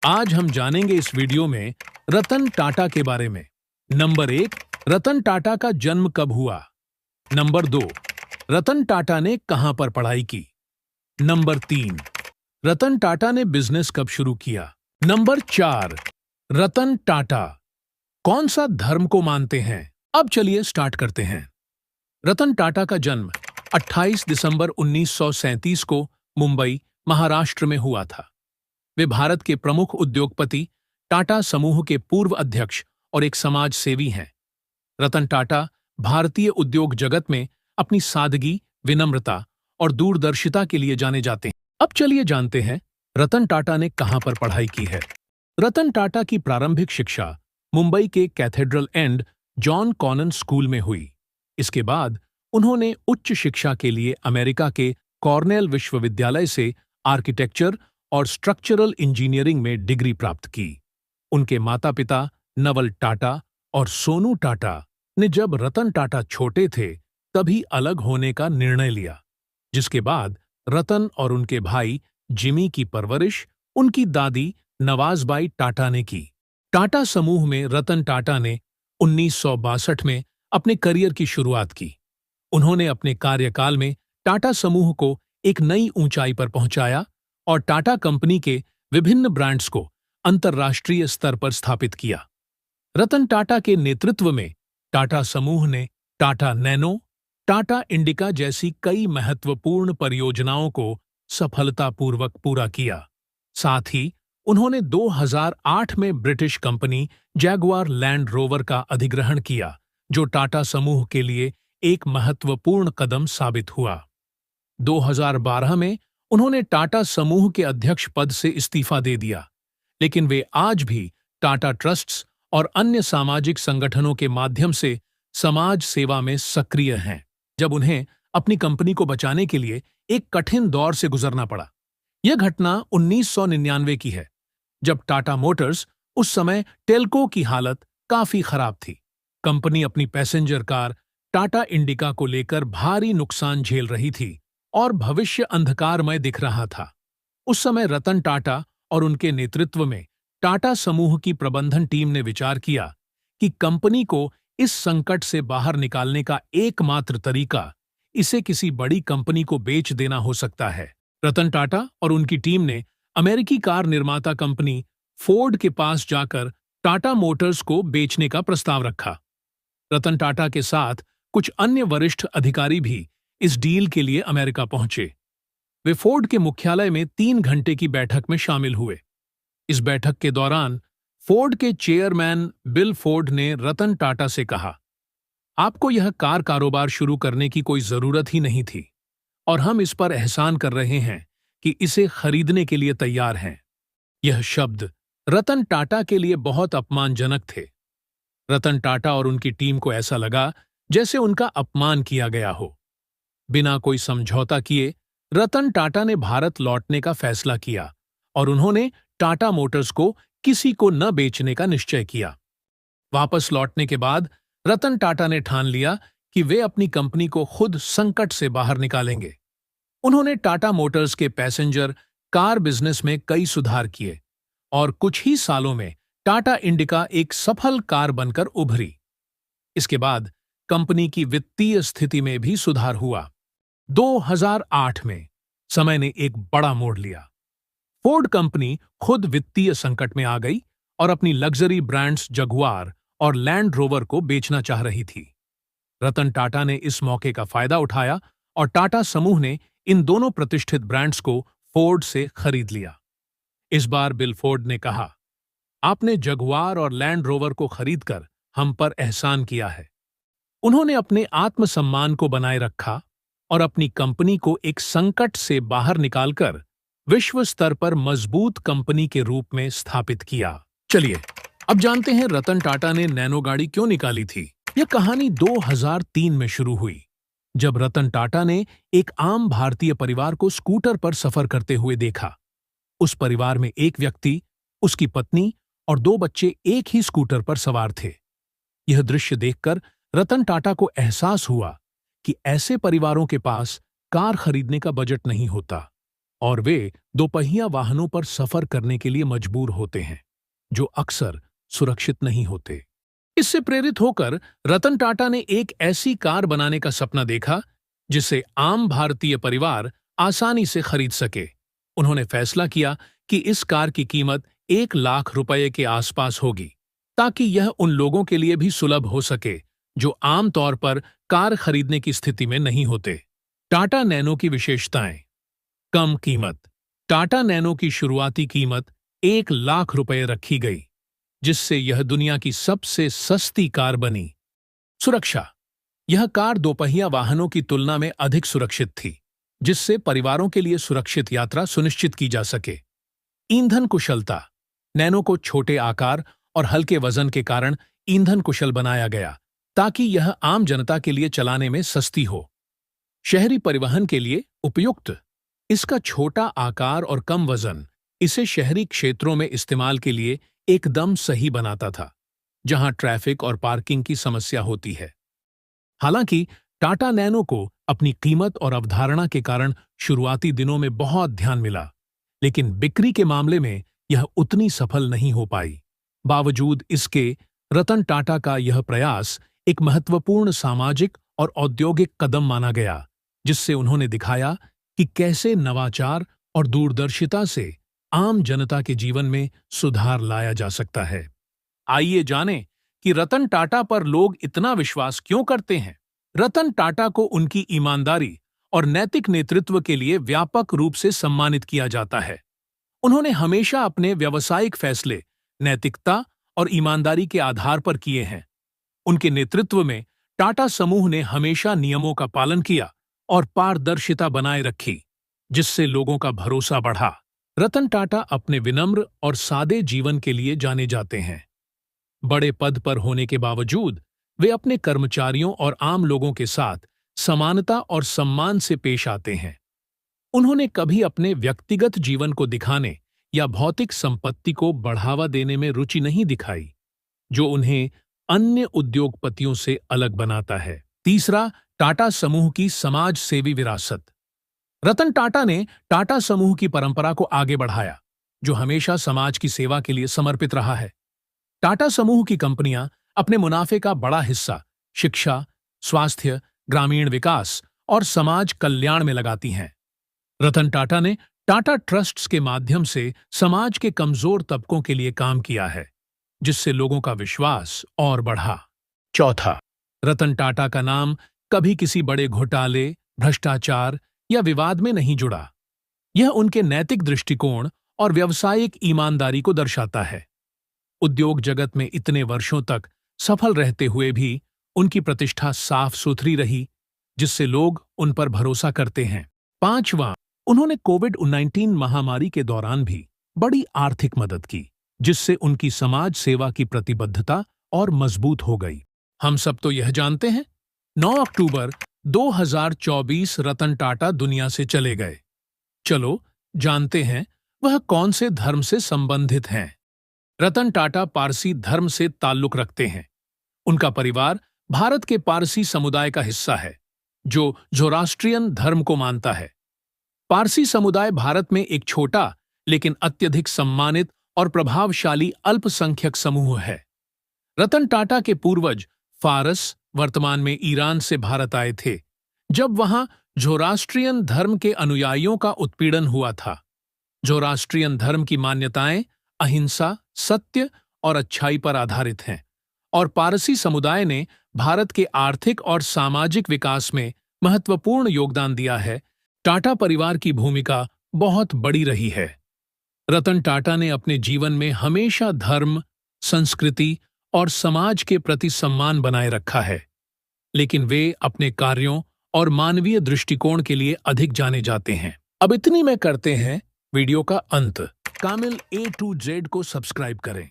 आज हम जानेंगे इस वीडियो में रतन टाटा के बारे में। नंबर 1, रतन टाटा का जन्म कब हुआ। नंबर 2, रतन टाटा ने कहां पर पढ़ाई की। नंबर 3, रतन टाटा ने बिजनेस कब शुरू किया। नंबर 4, रतन टाटा कौन सा धर्म को मानते हैं। अब चलिए स्टार्ट करते हैं। रतन टाटा का जन्म 28 दिसंबर 1937 को मुंबई, महाराष्ट्र में हुआ था। वे भारत के प्रमुख उद्योगपति, टाटा समूह के पूर्व अध्यक्ष और एक समाज सेवी हैं। रतन टाटा भारतीय उद्योग जगत में अपनी सादगी, विनम्रता और दूरदर्शिता के लिए जाने जाते हैं। अब चलिए जानते हैं रतन टाटा ने कहां पर पढ़ाई की है। रतन टाटा की प्रारंभिक शिक्षा मुंबई के Cathedral and John Connon School में हुई। इसके बाद उन्होंने उच्च शिक्षा के लिए अमेरिका के कॉर्नेल विश्वविद्यालय से आर्किटेक्चर और स्ट्रक्चरल इंजीनियरिंग में डिग्री प्राप्त की। उनके माता पिता नवल टाटा और सोनू टाटा ने जब रतन टाटा छोटे थे तभी अलग होने का निर्णय लिया, जिसके बाद रतन और उनके भाई जिमी की परवरिश उनकी दादी नवाजबाई टाटा ने की। टाटा समूह में रतन टाटा ने 1962 में अपने करियर की शुरुआत की। उन्होंने अपने कार्यकाल में टाटा समूह को एक नई ऊंचाई पर पहुंचाया और टाटा कंपनी के विभिन्न ब्रांड्स को अंतर्राष्ट्रीय स्तर पर स्थापित किया। रतन टाटा के नेतृत्व में टाटा समूह ने टाटा नैनो, टाटा इंडिका जैसी कई महत्वपूर्ण परियोजनाओं को सफलतापूर्वक पूरा किया। साथ ही उन्होंने 2008 में British company Jaguar land rover का अधिग्रहण किया, जो टाटा समूह के लिए एक महत्वपूर्ण कदम साबित हुआ। 2012 में उन्होंने टाटा समूह के अध्यक्ष पद से इस्तीफा दे दिया, लेकिन वे आज भी टाटा ट्रस्ट्स और अन्य सामाजिक संगठनों के माध्यम से समाज सेवा में सक्रिय हैं, जब उन्हें अपनी कंपनी को बचाने के लिए एक कठिन दौर से गुजरना पड़ा। यह घटना 1999 की है, जब टाटा मोटर्स उस समय टेल्को की हालत काफी खराब थी। कंपनी अपनी पैसेंजर कार टाटा इंडिका को लेकर भारी नुकसान झेल रही थी और भविष्य अंधकारमय दिख रहा था। उस समय रतन टाटा और उनके नेतृत्व में टाटा समूह की प्रबंधन टीम ने विचार किया कि कंपनी को इस संकट से बाहर निकालने का एकमात्र तरीका इसे किसी बड़ी कंपनी को बेच देना हो सकता है। रतन टाटा और उनकी टीम ने अमेरिकी कार निर्माता कंपनी फोर्ड के पास जाकर टाटा मोटर्स को बेचने का प्रस्ताव रखा। रतन टाटा के साथ कुछ अन्य वरिष्ठ अधिकारी भी इस डील के लिए अमेरिका पहुंचे। वे फोर्ड के मुख्यालय में 3 घंटे की बैठक में शामिल हुए। इस बैठक के दौरान फोर्ड के चेयरमैन बिल फोर्ड ने रतन टाटा से कहा, आपको यह कार कारोबार शुरू करने की कोई जरूरत ही नहीं थी और हम इस पर एहसान कर रहे हैं कि इसे खरीदने के लिए तैयार हैं। यह शब्द रतन टाटा के लिए बहुत अपमानजनक थे। रतन टाटा और उनकी टीम को ऐसा लगा जैसे उनका अपमान किया गया हो। बिना कोई समझौता किए रतन टाटा ने भारत लौटने का फैसला किया और उन्होंने टाटा मोटर्स को किसी को न बेचने का निश्चय किया। वापस लौटने के बाद रतन टाटा ने ठान लिया कि वे अपनी कंपनी को खुद संकट से बाहर निकालेंगे। उन्होंने टाटा मोटर्स के पैसेंजर कार बिजनेस में कई सुधार किए और कुछ ही सालों में टाटा इंडिका एक सफल कार बनकर उभरी। इसके बाद कंपनी की वित्तीय स्थिति में भी सुधार हुआ। 2008 में समय ने एक बड़ा मोड़ लिया। फोर्ड कंपनी खुद वित्तीय संकट में आ गई और अपनी लग्जरी ब्रांड्स जगुआर और लैंड रोवर को बेचना चाह रही थी। रतन टाटा ने इस मौके का फायदा उठाया और टाटा समूह ने इन दोनों प्रतिष्ठित ब्रांड्स को फोर्ड से खरीद लिया। इस बार बिल फोर्ड ने कहा, आपने जगुआर और लैंड रोवर को खरीदकर हम पर एहसान किया है। उन्होंने अपने आत्मसम्मान को बनाए रखा और अपनी कंपनी को एक संकट से बाहर निकालकर विश्व स्तर पर मजबूत कंपनी के रूप में स्थापित किया। चलिए अब जानते हैं रतन टाटा ने नैनो गाड़ी क्यों निकाली थी। यह कहानी 2003 में शुरू हुई, जब रतन टाटा ने एक आम भारतीय परिवार को स्कूटर पर सफर करते हुए देखा। उस परिवार में एक व्यक्ति, उसकी पत्नी और 2 बच्चे एक ही स्कूटर पर सवार थे। यह दृश्य देखकर रतन टाटा को एहसास हुआ कि ऐसे परिवारों के पास कार खरीदने का बजट नहीं होता। और वे दोपहिया वाहनों पर सफर करने के लिए मजबूर होते हैं, जो अक्सर सुरक्षित नहीं होते। इससे प्रेरित होकर रतन टाटा ने एक ऐसी कार बनाने का सपना देखा जिसे आम भारतीय परिवार आसानी से खरीद सके। उन्होंने फैसला किया कि इस कार की कीमत 1 लाख रुपए के आसपास होगी, ताकि यह उन लोगों के लिए भी सुलभ हो सके जो आमतौर पर कार खरीदने की स्थिति में नहीं होते। टाटा नैनो की विशेषताएं। कम कीमत। टाटा नैनो की शुरुआती कीमत 1 लाख रुपए रखी गई, जिससे यह दुनिया की सबसे सस्ती कार बनी। सुरक्षा। यह कार दोपहिया वाहनों की तुलना में अधिक सुरक्षित थी, जिससे परिवारों के लिए सुरक्षित यात्रा सुनिश्चित की जा सके। ईंधन कुशलता। नैनो को छोटे आकार और हल्के वजन के कारण ईंधन कुशल बनाया गया, ताकि यह आम जनता के लिए चलाने में सस्ती हो। शहरी परिवहन के लिए उपयुक्त। इसका छोटा आकार और कम वजन इसे शहरी क्षेत्रों में इस्तेमाल के लिए एकदम सही बनाता था, जहां ट्रैफिक और पार्किंग की समस्या होती है। हालांकि टाटा नैनो को अपनी कीमत और अवधारणा के कारण शुरुआती दिनों में बहुत ध्यान मिला, लेकिन बिक्री के मामले में यह उतनी सफल नहीं हो पाई। बावजूद इसके, रतन टाटा का यह प्रयास एक महत्वपूर्ण सामाजिक और औद्योगिक कदम माना गया, जिससे उन्होंने दिखाया कि कैसे नवाचार और दूरदर्शिता से आम जनता के जीवन में सुधार लाया जा सकता है। आइए जानें कि रतन टाटा पर लोग इतना विश्वास क्यों करते हैं। रतन टाटा को उनकी ईमानदारी और नैतिक नेतृत्व के लिए व्यापक रूप से सम्मानित किया जाता है। उन्होंने हमेशा अपने व्यावसायिक फैसले नैतिकता और ईमानदारी के आधार पर किए हैं। उनके नेतृत्व में टाटा समूह ने हमेशा नियमों का पालन किया और पारदर्शिता बनाए रखी, जिससे लोगों का भरोसा बढ़ा। रतन टाटा अपने विनम्र और सादे जीवन के लिए जाने जाते हैं। बड़े पद पर होने के बावजूद वे अपने कर्मचारियों और आम लोगों के साथ समानता और सम्मान से पेश आते हैं। उन्होंने कभी अपने व्यक्तिगत जीवन को दिखाने या भौतिक संपत्ति को बढ़ावा देने में रुचि नहीं दिखाई, जो उन्हें अन्य उद्योगपतियों से अलग बनाता है। तीसरा, टाटा समूह की समाज सेवी विरासत। रतन टाटा ने टाटा समूह की परंपरा को आगे बढ़ाया, जो हमेशा समाज की सेवा के लिए समर्पित रहा है। टाटा समूह की कंपनियां अपने मुनाफे का बड़ा हिस्सा शिक्षा, स्वास्थ्य, ग्रामीण विकास और समाज कल्याण में लगाती हैं। रतन टाटा ने टाटा ट्रस्ट्स के माध्यम से समाज के कमजोर तबकों के लिए काम किया है, जिससे लोगों का विश्वास और बढ़ा। चौथा, रतन टाटा का नाम कभी किसी बड़े घोटाले, भ्रष्टाचार या विवाद में नहीं जुड़ा। यह उनके नैतिक दृष्टिकोण और व्यावसायिक ईमानदारी को दर्शाता है। उद्योग जगत में इतने वर्षों तक सफल रहते हुए भी उनकी प्रतिष्ठा साफ सुथरी रही, जिससे लोग उन पर भरोसा करते हैं। पांचवां, उन्होंने कोविड-19 महामारी के दौरान भी बड़ी आर्थिक मदद की, जिससे उनकी समाज सेवा की प्रतिबद्धता और मजबूत हो गई। हम सब तो यह जानते हैं, 9 अक्टूबर 2024 रतन टाटा दुनिया से चले गए। चलो जानते हैं वह कौन से धर्म से संबंधित हैं। रतन टाटा पारसी धर्म से ताल्लुक रखते हैं। उनका परिवार भारत के पारसी समुदाय का हिस्सा है, जो ज़ोरास्ट्रियन धर्म को मानता है। पारसी समुदाय भारत में एक छोटा लेकिन अत्यधिक सम्मानित और प्रभावशाली अल्पसंख्यक समूह है। रतन टाटा के पूर्वज फारस, वर्तमान में ईरान से भारत आए थे, जब वहां ज़ोरास्ट्रियन धर्म के अनुयायियों का उत्पीड़न हुआ था। ज़ोरास्ट्रियन धर्म की मान्यताएं अहिंसा, सत्य और अच्छाई पर आधारित हैं, और पारसी समुदाय ने भारत के आर्थिक और सामाजिक विकास में महत्वपूर्ण योगदान दिया है। टाटा परिवार की भूमिका बहुत बड़ी रही है। रतन टाटा ने अपने जीवन में हमेशा धर्म, संस्कृति और समाज के प्रति सम्मान बनाए रखा है, लेकिन वे अपने कार्यों और मानवीय दृष्टिकोण के लिए अधिक जाने जाते हैं। अब इतनी में करते हैं वीडियो का अंत। कामिल A to Z को सब्सक्राइब करें।